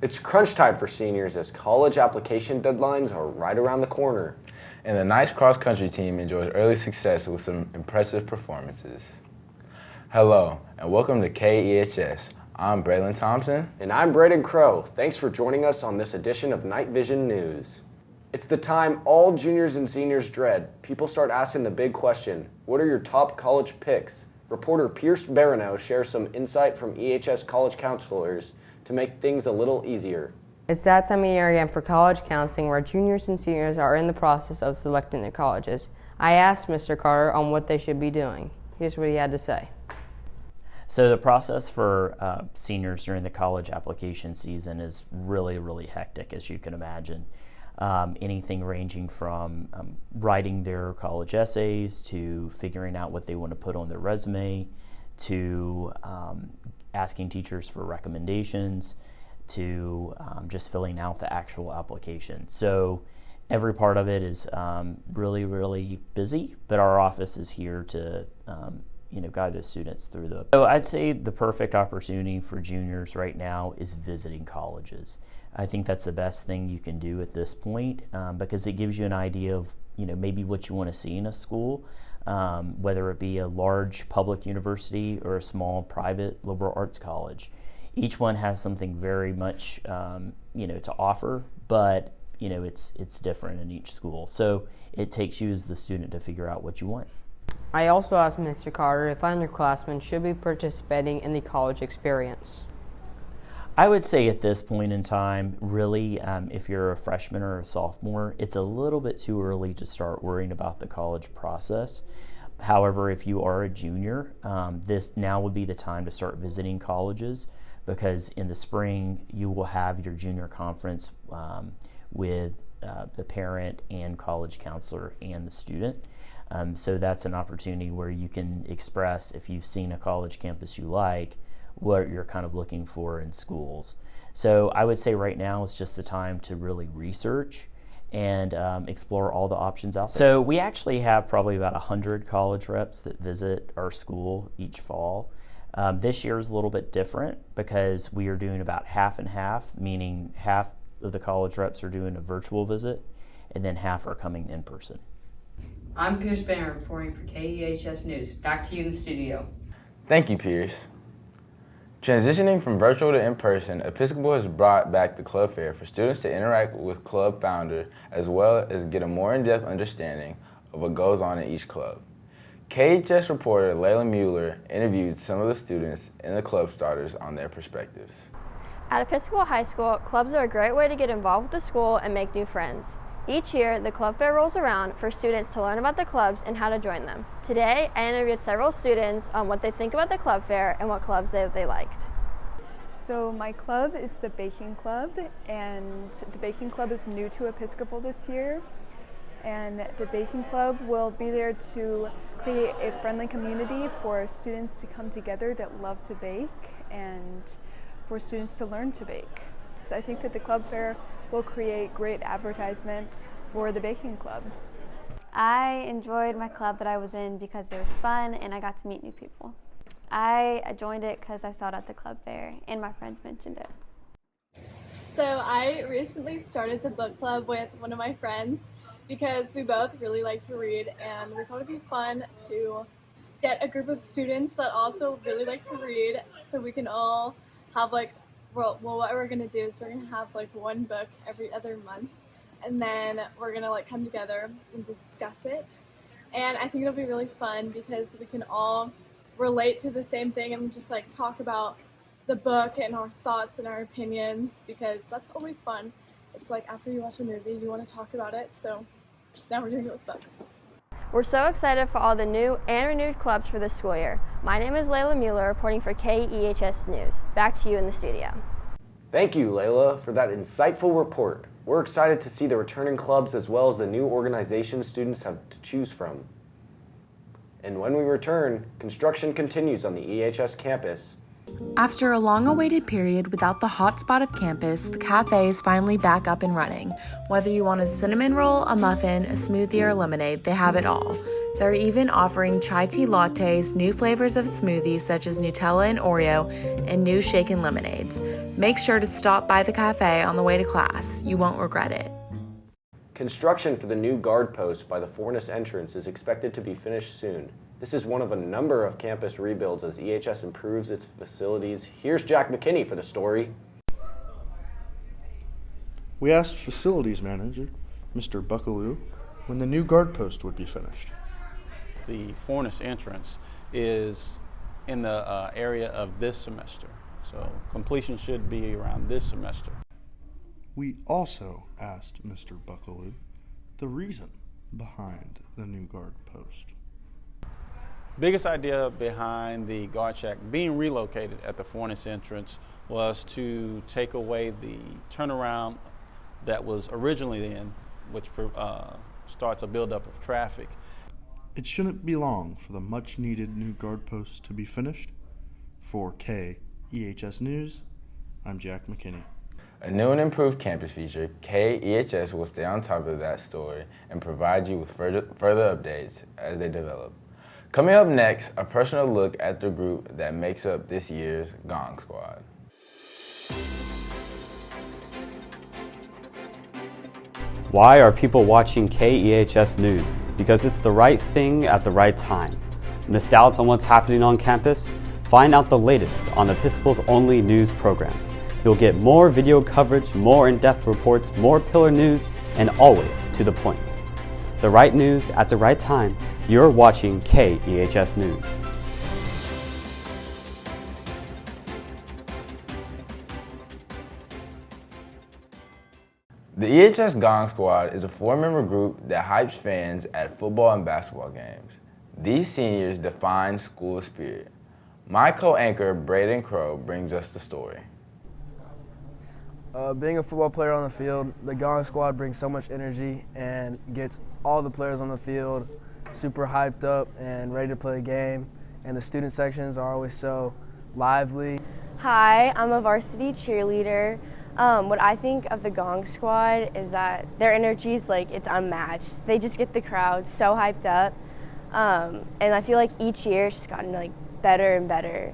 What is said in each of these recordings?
It's crunch time for seniors as college application deadlines are right around the corner. And the nice cross-country team enjoys early success with some impressive performances. Hello, and welcome to KEHS. I'm Braylon Thompson. And I'm Braden Crow. Thanks for joining us on this edition of Night Vision News. It's the time all juniors and seniors dread. People start asking the big question, what are your top college picks? Reporter Pierce Barano shares some insight from EHS college counselors to make things a little easier. It's that time of year again for college counseling where juniors and seniors are in the process of selecting their colleges. I asked Mr. Carter on what they should be doing. Here's what he had to say. So the process for seniors during the college application season is really hectic, as you can imagine. Anything ranging from writing their college essays to figuring out what they want to put on their resume to asking teachers for recommendations to just filling out the actual application. So every part of it is really busy, but our office is here to guide the students through the. So I'd say the perfect opportunity for juniors right now is visiting colleges. I think that's the best thing you can do at this point because it gives you an idea of maybe what you want to see in a school, whether it be a large public university or a small private liberal arts college. Each one has something very much to offer, but it's different in each school. So it takes you as the student to figure out what you want. I also asked Mr. Carter if underclassmen should be participating in the college experience. I would say at this point in time, really, if you're a freshman or a sophomore, it's a little bit too early to start worrying about the college process. However, if you are a junior, this now would be the time to start visiting colleges because in the spring you will have your junior conference with the parent and college counselor and the student. So that's an opportunity where you can express if you've seen a college campus you like, what you're kind of looking for in schools. So I would say right now it's just the time to really research and explore all the options out there. So we actually have probably about 100 college reps that visit our school each fall. This year is a little bit different because we are doing about half and half, meaning half of the college reps are doing a virtual visit and then half are coming in person. I'm Pierce Banner reporting for KEHS News. Back to you in the studio. Thank you, Pierce. Transitioning from virtual to in-person, Episcopal has brought back the club fair for students to interact with club founders as well as get a more in-depth understanding of what goes on in each club. KHS reporter Layla Mueller interviewed some of the students and the club starters on their perspectives. At Episcopal High School, clubs are a great way to get involved with the school and make new friends. Each year, the club fair rolls around for students to learn about the clubs and how to join them. Today, I interviewed several students on what they think about the club fair and what clubs they liked. So my club is the Baking Club, and the Baking Club is new to Episcopal this year. And the Baking Club will be there to create a friendly community for students to come together that love to bake and for students to learn to bake. So I think that the club fair will create great advertisement for the Baking Club. I enjoyed my club that I was in because it was fun and I got to meet new people. I joined it because I saw it at the club fair and my friends mentioned it. So I recently started the book club with one of my friends because we both really like to read and we thought it'd be fun to get a group of students that also really like to read so we can all have well, what we're going to do is we're going to have one book every other month and then we're going to come together and discuss it. And I think it'll be really fun because we can all relate to the same thing and just talk about the book and our thoughts and our opinions because that's always fun. It's after you watch a movie, you want to talk about it. So now we're doing it with books. We're so excited for all the new and renewed clubs for this school year. My name is Layla Mueller reporting for KEHS News. Back to you in the studio. Thank you, Layla, for that insightful report. We're excited to see the returning clubs as well as the new organizations students have to choose from. And when we return, construction continues on the EHS campus. After a long-awaited period without the hotspot of campus, the cafe is finally back up and running. Whether you want a cinnamon roll, a muffin, a smoothie, or lemonade, they have it all. They're even offering chai tea lattes, new flavors of smoothies such as Nutella and Oreo, and new shaken lemonades. Make sure to stop by the cafe on the way to class. You won't regret it. Construction for the new guard post by the Fornes entrance is expected to be finished soon. This is one of a number of campus rebuilds as EHS improves its facilities. Here's Jack McKinney for the story. We asked facilities manager, Mr. Buckaloo, when the new guard post would be finished. The Fornes entrance is in the area of this semester, so completion should be around this semester. We also asked Mr. Buckaloo the reason behind the new guard post. Biggest idea behind the guard shack being relocated at the Fornes entrance was to take away the turnaround that was originally in, which starts a buildup of traffic. It shouldn't be long for the much needed new guard post to be finished. For KEHS News, I'm Jack McKinney. A new and improved campus feature, KEHS will stay on top of that story and provide you with further updates as they develop. Coming up next, a personal look at the group that makes up this year's Gong Squad. Why are people watching KEHS News? Because it's the right thing at the right time. Missed out on what's happening on campus? Find out the latest on Episcopal's only news program. You'll get more video coverage, more in-depth reports, more pillar news, and always to the point. The right news at the right time. You're watching KEHS News. The EHS Gong Squad is a 4-member group that hypes fans at football and basketball games. These seniors define school spirit. My co-anchor, Braden Crow, brings us the story. Being a football player on the field, the Gong Squad brings so much energy and gets all the players on the field super hyped up and ready to play the game. And the student sections are always so lively. Hi, I'm a varsity cheerleader. What I think of the Gong Squad is that their energy is it's unmatched. They just get the crowd so hyped up. And I feel like each year it's just gotten better and better.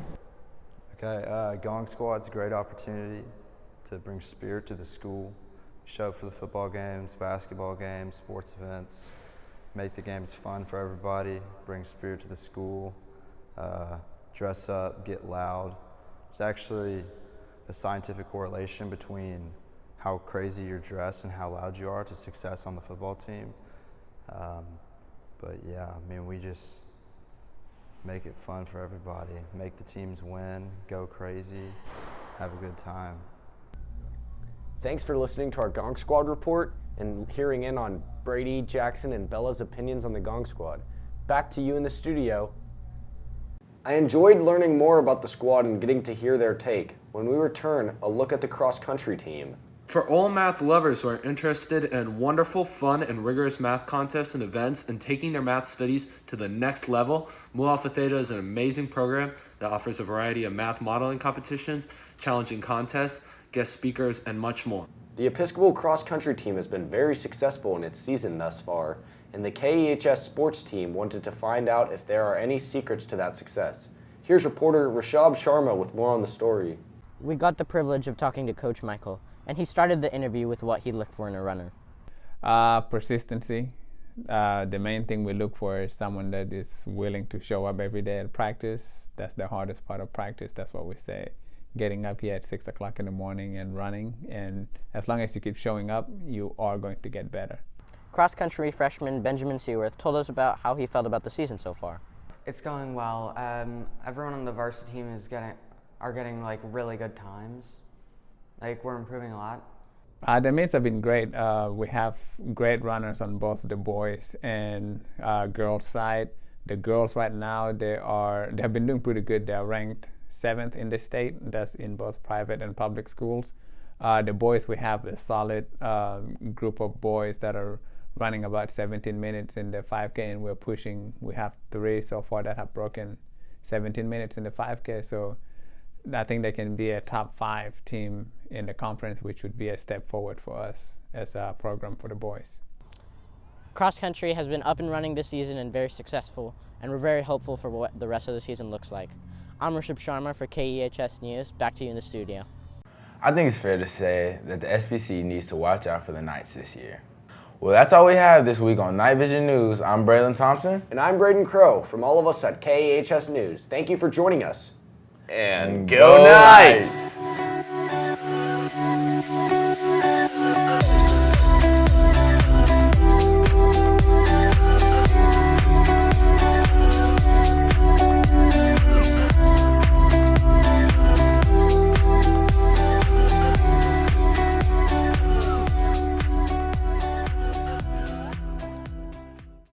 Okay, Gong Squad's a great opportunity to bring spirit to the school, show up for the football games, basketball games, sports events, make the games fun for everybody, bring spirit to the school, dress up, get loud. It's actually a scientific correlation between how crazy you're dressed and how loud you are to success on the football team. But yeah, we just make it fun for everybody, make the teams win, go crazy, have a good time. Thanks for listening to our Gong Squad report and hearing in on Brady, Jackson, and Bella's opinions on the Gong Squad. Back to you in the studio. I enjoyed learning more about the squad and getting to hear their take. When we return, a look at the cross-country team. For all math lovers who are interested in wonderful, fun, and rigorous math contests and events and taking their math studies to the next level, Mu Alpha Theta is an amazing program that offers a variety of math modeling competitions, challenging contests, guest speakers, and much more. The Episcopal cross-country team has been very successful in its season thus far, and the KEHS sports team wanted to find out if there are any secrets to that success. Here's reporter Rashab Sharma with more on the story. We got the privilege of talking to Coach Michael, and he started the interview with what he looked for in a runner. Persistency. The main thing we look for is someone that is willing to show up every day at practice. That's the hardest part of practice. That's what we say. Getting up here at 6 o'clock in the morning and running, and as long as you keep showing up, you are going to get better. Cross-country freshman Benjamin Seaworth told us about how he felt about the season so far. It's going well. Everyone on the varsity team are getting really good times. We're improving a lot. The meets have been great. We have great runners on both the boys and girls side. The girls right now, they have been doing pretty good. They're ranked 7th in the state. That's in both private and public schools. The boys, we have a solid group of boys that are running about 17 minutes in the 5K, and we're pushing. We have 3 so far that have broken 17 minutes in the 5K. So I think they can be a top 5 team in the conference, which would be a step forward for us as a program for the boys. Cross country has been up and running this season and very successful, and we're very hopeful for what the rest of the season looks like. I'm Rishabh Sharma for KEHS News. Back to you in the studio. I think it's fair to say that the SBC needs to watch out for the Knights this year. Well, that's all we have this week on Night Vision News. I'm Braylon Thompson. And I'm Braden Crow. From all of us at KEHS News, thank you for joining us. And Go Knights!